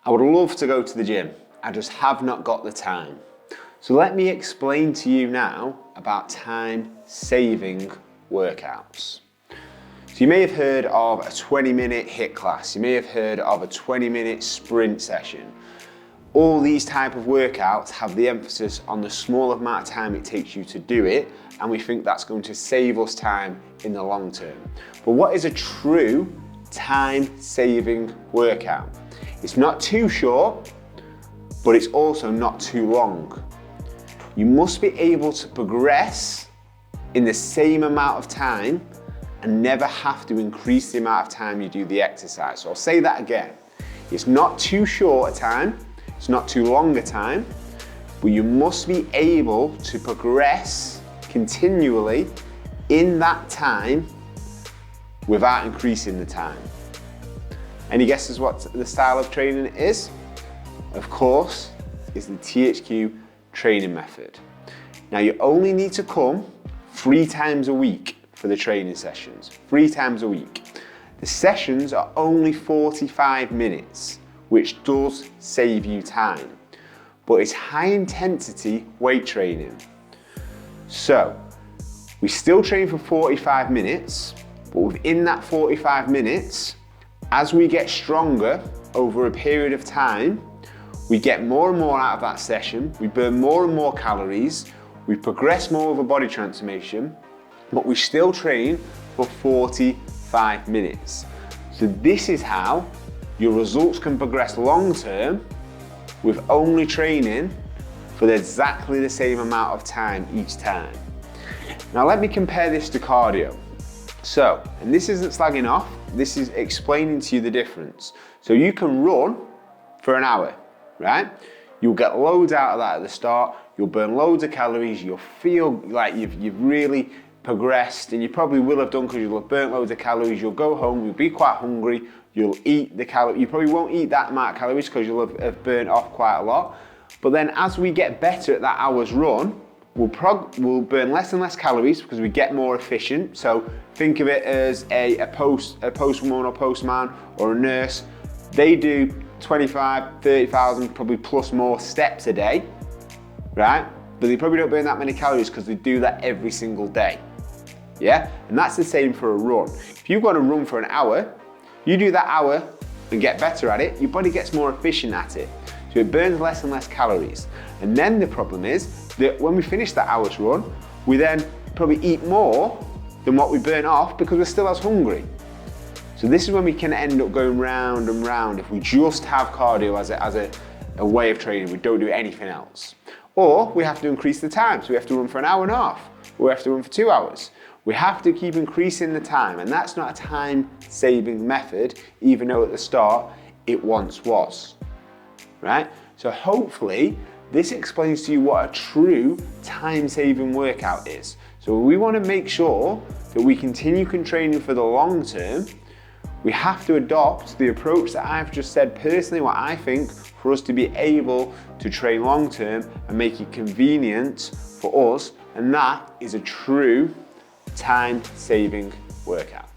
I would love to go to the gym. I just have not got the time. So let me explain to you now about time-saving workouts. So you may have heard of a 20-minute HIIT class. You may have heard of a 20-minute sprint session. All these type of workouts have the emphasis on the small amount of time it takes you to do it, and we think that's going to save us time in the long term. But what is a true time-saving workout? It's not too short, but it's also not too long. You must be able to progress in the same amount of time and never have to increase the amount of time you do the exercise. So I'll say that again. It's not too short a time, it's not too long a time, but you must be able to progress continually in that time without increasing the time. Any guesses what the style of training is? Of course, it's the Thq Training Method. Now you only need to come 3 times a week for the training sessions, 3 times a week. The sessions are only 45 minutes, which does save you time, but it's high intensity weight training. So we still train for 45 minutes, but within that 45 minutes, as we get stronger over a period of time, we get more and more out of that session, we burn more and more calories, we progress more of a body transformation, but we still train for 45 minutes. So this is how your results can progress long term with only training for exactly the same amount of time each time. Now let me compare this to cardio. So, and this isn't slagging off, this is explaining to you the difference. So you can run for an hour, right? You'll get loads out of that at the start, you'll burn loads of calories, you'll feel like you've really progressed, and you probably will have done because you'll have burnt loads of calories. You'll go home, you'll be quite hungry, you'll eat the calories. You probably won't eat that amount of calories because you'll have burnt off quite a lot. But then as we get better at that hour's run, we'll burn less and less calories because we get more efficient. So think of it as a postwoman or postman or a nurse. They do 25, 30,000, probably plus more steps a day, right? But they probably don't burn that many calories because they do that every single day. Yeah, and that's the same for a run. If you've got to run for an hour, you do that hour and get better at it, your body gets more efficient at it. So it burns less and less calories. And then the problem is that when we finish that hour's run, we then probably eat more than what we burn off because we're still as hungry. So this is when we can end up going round and round if we just have cardio as a way of training, we don't do anything else. Or we have to increase the time, so we have to run for an hour and a half, or we have to run for 2 hours. We have to keep increasing the time, and that's not a time-saving method, even though at the start it once was, right? So hopefully this explains to you what a true time-saving workout is. So we want to make sure that we continue training for the long term. We have to adopt the approach that I've just said personally, what I think, for us to be able to train long term and make it convenient for us, and that is a true time-saving workout.